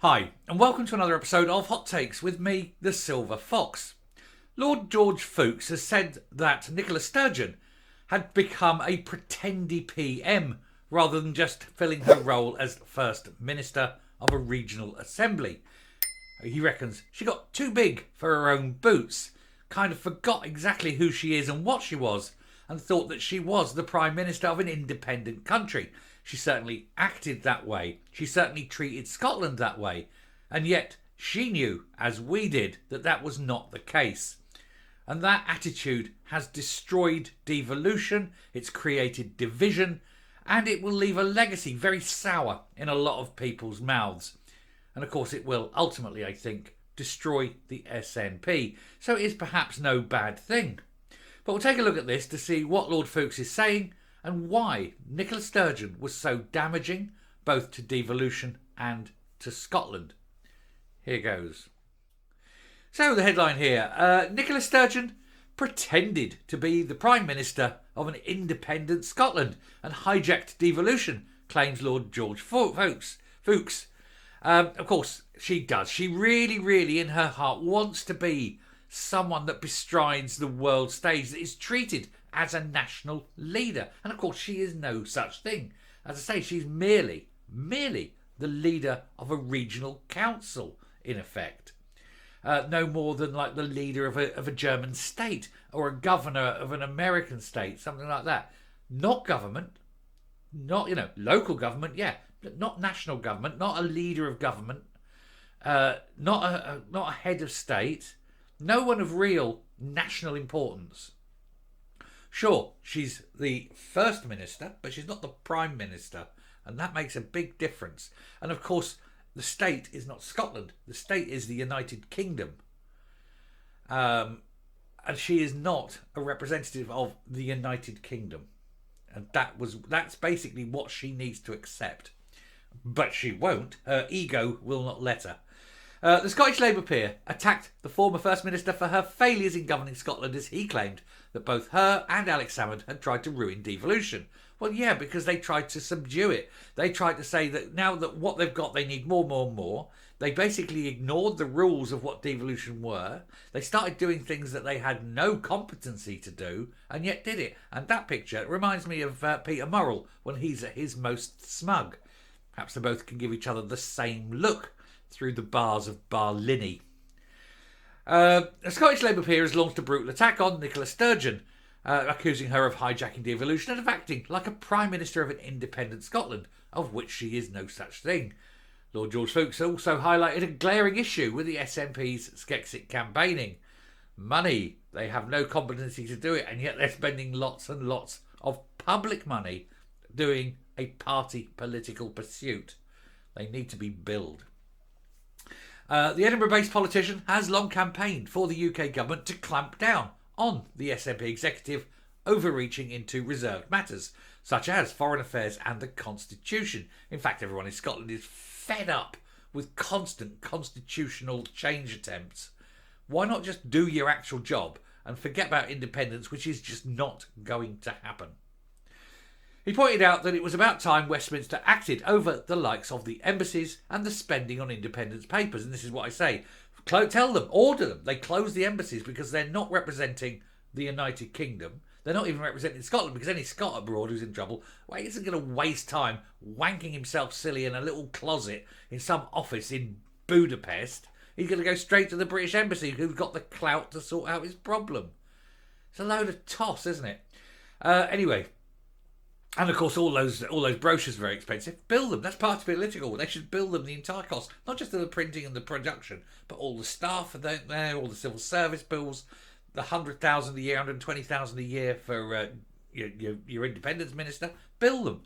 Hi, and welcome to another episode of Hot Takes with me, the Silver Fox. Lord George Foulkes has said that Nicola Sturgeon had become a Pretendy PM rather than just filling her role as First Minister of a regional assembly. He reckons she got too big for her own boots, kind of forgot exactly who she is and what she was, and thought that she was the Prime Minister of an independent country. She certainly acted that way. She certainly treated Scotland that way. And yet she knew, as we did, that that was not the case. And that attitude has destroyed devolution, it's created division, and it will leave a legacy very sour in a lot of people's mouths. And of course it will ultimately, I think, destroy the SNP. So it is perhaps no bad thing. But we'll take a look at this to see what Lord Foulkes is saying and why Nicola Sturgeon was so damaging both to devolution and to Scotland. Here goes. So the headline here, Nicola Sturgeon pretended to be the Prime Minister of an independent Scotland and hijacked devolution, claims Lord George Foulkes. Of course, she does. She really, in her heart, wants to be someone that bestrides the world stage, that is treated as a national leader. And of course, she is no such thing. As I say, she's merely the leader of a regional council, in effect. No more than like the leader of a German state or a governor of an American state, something like that. Not government, not, local government, yeah, but not national government, not a leader of government, not a head of state, no one of real national importance. Sure, she's the First Minister, but she's not the Prime Minister, and that makes a big difference. And of course, the state is not Scotland. The state is the United Kingdom. And she is not a representative of the United Kingdom. And that's basically what she needs to accept. But she won't. Her ego will not let her. The Scottish Labour peer attacked the former First Minister for her failures in governing Scotland, as he claimed that both her and Alex Salmond had tried to ruin devolution. Well, yeah, because they tried to subdue it. They tried to say that now that what they've got, they need more. They basically ignored the rules of what devolution were. They started doing things that they had no competency to do, and yet did it. And that picture reminds me of Peter Murrell when he's at his most smug. Perhaps they both can give each other the same look through the bars of Barlinnie. A Scottish Labour peer has launched a brutal attack on Nicola Sturgeon, accusing her of hijacking devolution and of acting like a Prime Minister of an independent Scotland, of which she is no such thing. Lord George Foulkes also highlighted a glaring issue with the SNP's Skexit campaigning. Money. They have no competency to do it, and yet they're spending lots and lots of public money doing a party political pursuit. They need to be billed. The Edinburgh-based politician has long campaigned for the UK government to clamp down on the SNP executive overreaching into reserved matters, such as foreign affairs and the Constitution. In fact, everyone in Scotland is fed up with constant constitutional change attempts. Why not just do your actual job and forget about independence, which is just not going to happen? He pointed out that it was about time Westminster acted over the likes of the embassies and the spending on independence papers. And this is what I say. Tell them, order them. They close the embassies because they're not representing the United Kingdom. They're not even representing Scotland, because any Scot abroad who's in trouble, well, he isn't going to waste time wanking himself silly in a little closet in some office in Budapest. He's going to go straight to the British Embassy, who've got the clout to sort out his problem. It's a load of toss, isn't it? Anyway. And of course, all those brochures are very expensive. Bill them. That's party political. They should bill them the entire cost, not just of the printing and the production, but all the staff are there, all the civil service bills, the 100,000 a year, 120,000 a year for your independence minister. Bill them.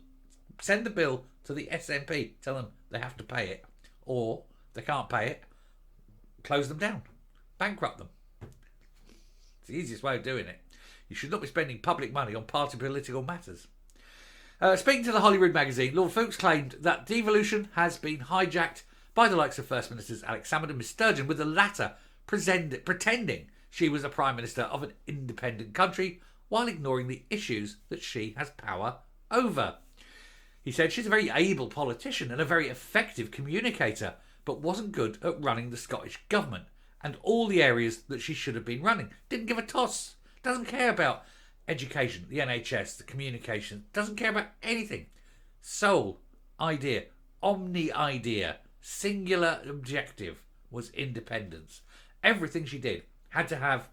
Send the bill to the SNP. Tell them they have to pay it, or they can't pay it. Close them down. Bankrupt them. It's the easiest way of doing it. You should not be spending public money on party political matters. Speaking to the Hollywood magazine, Lord Foulkes claimed that devolution has been hijacked by the likes of First Ministers Alex Salmond and Miss Sturgeon, with the latter pretending she was a Prime Minister of an independent country while ignoring the issues that she has power over. He said she's a very able politician and a very effective communicator, but wasn't good at running the Scottish government and all the areas that she should have been running. Didn't give a toss. Doesn't care about education, the NHS, the communication. Doesn't care about anything. Sole idea, omni idea, singular objective was independence. Everything she did had to have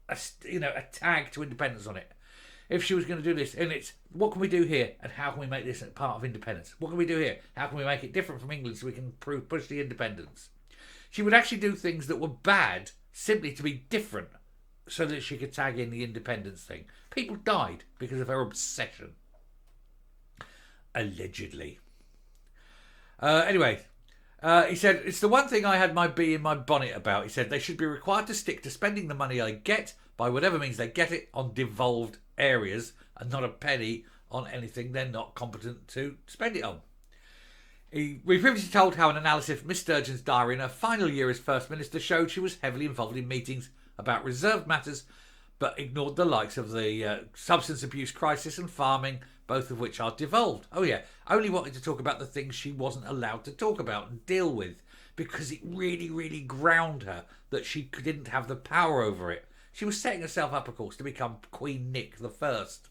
a tag to independence on it. If she was going to do this, and it's what can we do here, and how can we make this a part of independence? What can we do here? How can we make it different from England so we can push the independence? She would actually do things that were bad simply to be different, so that she could tag in the independence thing. People died because of her obsession, allegedly. Anyway. He said, it's the one thing I had my bee in my bonnet about. He said, they should be required to stick to spending the money I get, by whatever means they get it, on devolved areas, and not a penny on anything they're not competent to spend it on. We previously told how an analysis of Miss Sturgeon's diary in her final year as First Minister showed she was heavily involved in meetings about reserved matters, but ignored the likes of the substance abuse crisis and farming, both of which are devolved. Oh yeah, only wanted to talk about the things she wasn't allowed to talk about and deal with, because it really, really ground her that she didn't have the power over it. She was setting herself up, of course, to become Queen Nick the First.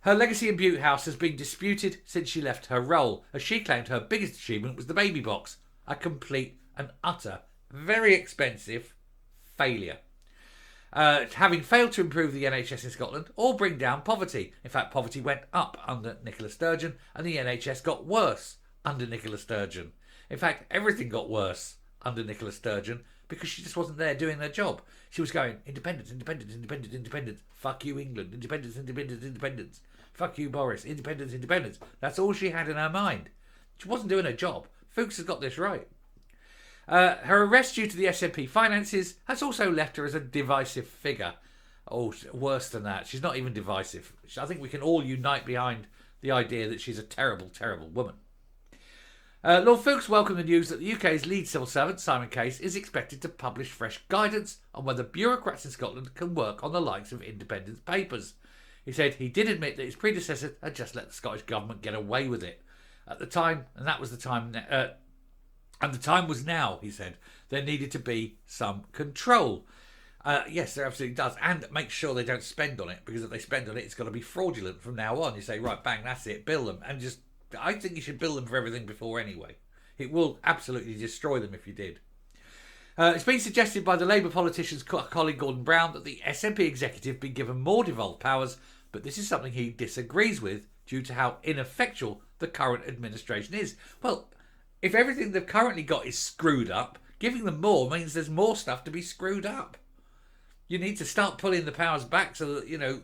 Her legacy in Bute House has been disputed since she left her role, as she claimed her biggest achievement was the baby box, a complete and utter, very expensive failure. Having failed to improve the NHS in Scotland or bring down poverty. In fact, poverty went up under Nicola Sturgeon and the NHS got worse under Nicola Sturgeon. In fact, everything got worse under Nicola Sturgeon because she just wasn't there doing her job. She was going, independence, independence, independence, independence. Fuck you, England. Independence, independence, independence. Fuck you, Boris. Independence, independence. That's all she had in her mind. She wasn't doing her job. Foulkes has got this right. Her arrest due to the SNP finances has also left her as a divisive figure. Oh, worse than that. She's not even divisive. I think we can all unite behind the idea that she's a terrible, terrible woman. Lord Foulkes welcomed the news that the UK's lead civil servant, Simon Case, is expected to publish fresh guidance on whether bureaucrats in Scotland can work on the likes of independence papers. He said he did admit that his predecessor had just let the Scottish Government get away with it. At the time, and that was the time... and the time was now, he said. There needed to be some control. Yes, there absolutely does. And make sure they don't spend on it, because if they spend on it, it's got to be fraudulent from now on. You say, right, bang, that's it, bill them. And just, I think you should bill them for everything before anyway. It will absolutely destroy them if you did. It's been suggested by the Labour politician's colleague Gordon Brown that the SNP executive be given more devolved powers, but this is something he disagrees with due to how ineffectual the current administration is. Well, if everything they've currently got is screwed up, giving them more means there's more stuff to be screwed up. You need to start pulling the powers back so that,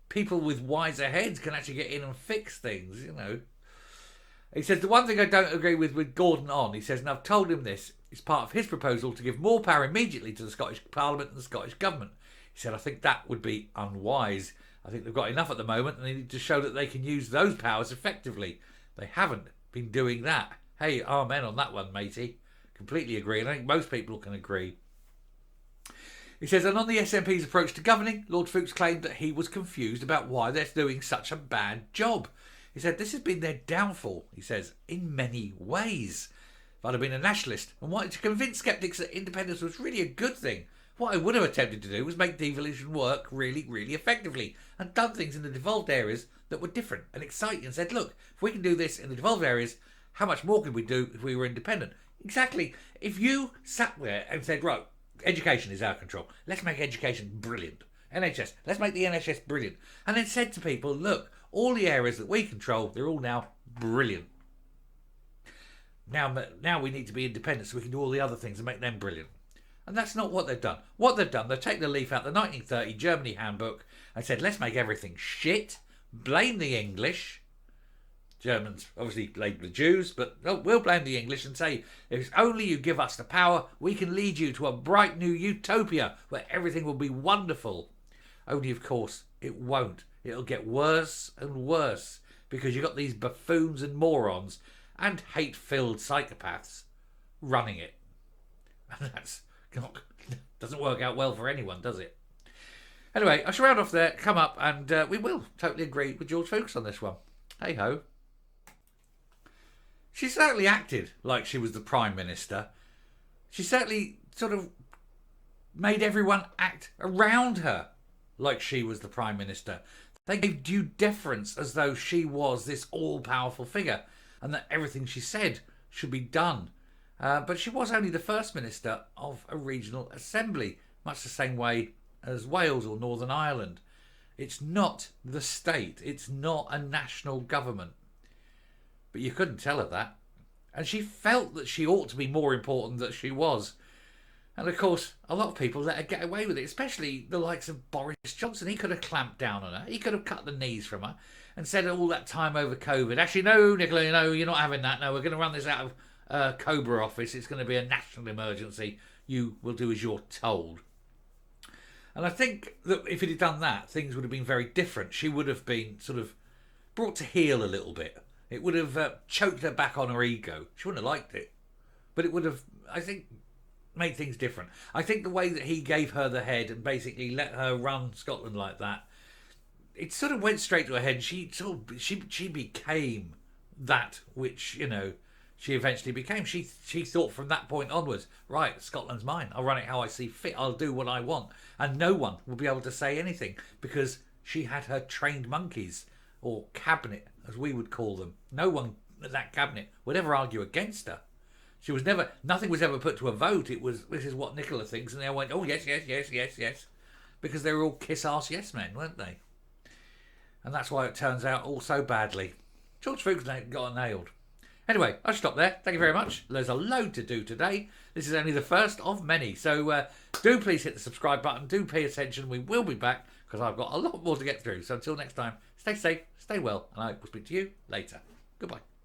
people with wiser heads can actually get in and fix things, He says, the one thing I don't agree with Gordon on, he says, and I've told him this, is part of his proposal to give more power immediately to the Scottish Parliament and the Scottish Government. He said, I think that would be unwise. I think they've got enough at the moment and they need to show that they can use those powers effectively. They haven't been doing that. Hey, amen on that one, matey. Completely agree, and I think most people can agree. He says, and on the SNP's approach to governing, Lord Foulkes claimed that he was confused about why they're doing such a bad job. He said, this has been their downfall, he says, in many ways. If I'd have been a nationalist and wanted to convince sceptics that independence was really a good thing, what I would have attempted to do was make devolution work really, really effectively and done things in the devolved areas that were different and exciting and said, look, if we can do this in the devolved areas, how much more could we do if we were independent? Exactly. If you sat there and said, right, education is our control. Let's make education brilliant. NHS, let's make the NHS brilliant. And then said to people, look, all the areas that we control, they're all now brilliant. Now we need to be independent so we can do all the other things and make them brilliant. And that's not what they've done. What they've done, they've taken the leaf out of the 1930 Germany handbook and said, let's make everything shit, blame the English. Germans obviously blame the Jews, but we'll blame the English and say, if only you give us the power, we can lead you to a bright new utopia where everything will be wonderful. Only, of course, it won't. It'll get worse and worse because you've got these buffoons and morons and hate-filled psychopaths running it. And that's doesn't work out well for anyone, does it? Anyway, I shall round off there, come up, and we will totally agree with George Foulkes on this one. Hey-ho. She certainly acted like she was the Prime Minister. She certainly sort of made everyone act around her like she was the Prime Minister. They gave due deference as though she was this all-powerful figure and that everything she said should be done. But she was only the First Minister of a regional assembly, much the same way as Wales or Northern Ireland. It's not the state. It's not a national government. But you couldn't tell her that. And she felt that she ought to be more important than she was. And of course, a lot of people let her get away with it, especially the likes of Boris Johnson. He could have clamped down on her. He could have cut the knees from her and said all that time over COVID, actually, no, Nicola, no, you're not having that. No, we're going to run this out of Cobra office. It's going to be a national emergency. You will do as you're told. And I think that if he'd have done that, things would have been very different. She would have been sort of brought to heel a little bit. It would have choked her back on her ego. She wouldn't have liked it. But it would have, I think, made things different. I think the way that he gave her the head and basically let her run Scotland like that, it sort of went straight to her head. She became that which, you know, she eventually became. She thought from that point onwards, right, Scotland's mine. I'll run it how I see fit. I'll do what I want. And no one will be able to say anything because she had her trained monkeys, or cabinet, as we would call them. No one at that cabinet would ever argue against her. She was never, nothing was ever put to a vote. It was, this is what Nicola thinks. And they all went, oh, yes, yes, yes, yes, yes. Because they were all kiss-ass yes men, weren't they? And that's why it turns out all so badly. George Foulkes got nailed. Anyway, I'll stop there. Thank you very much. There's a load to do today. This is only the first of many. So do please hit the subscribe button. Do pay attention. We will be back because I've got a lot more to get through. So until next time, stay safe, stay well, and I will speak to you later. Goodbye.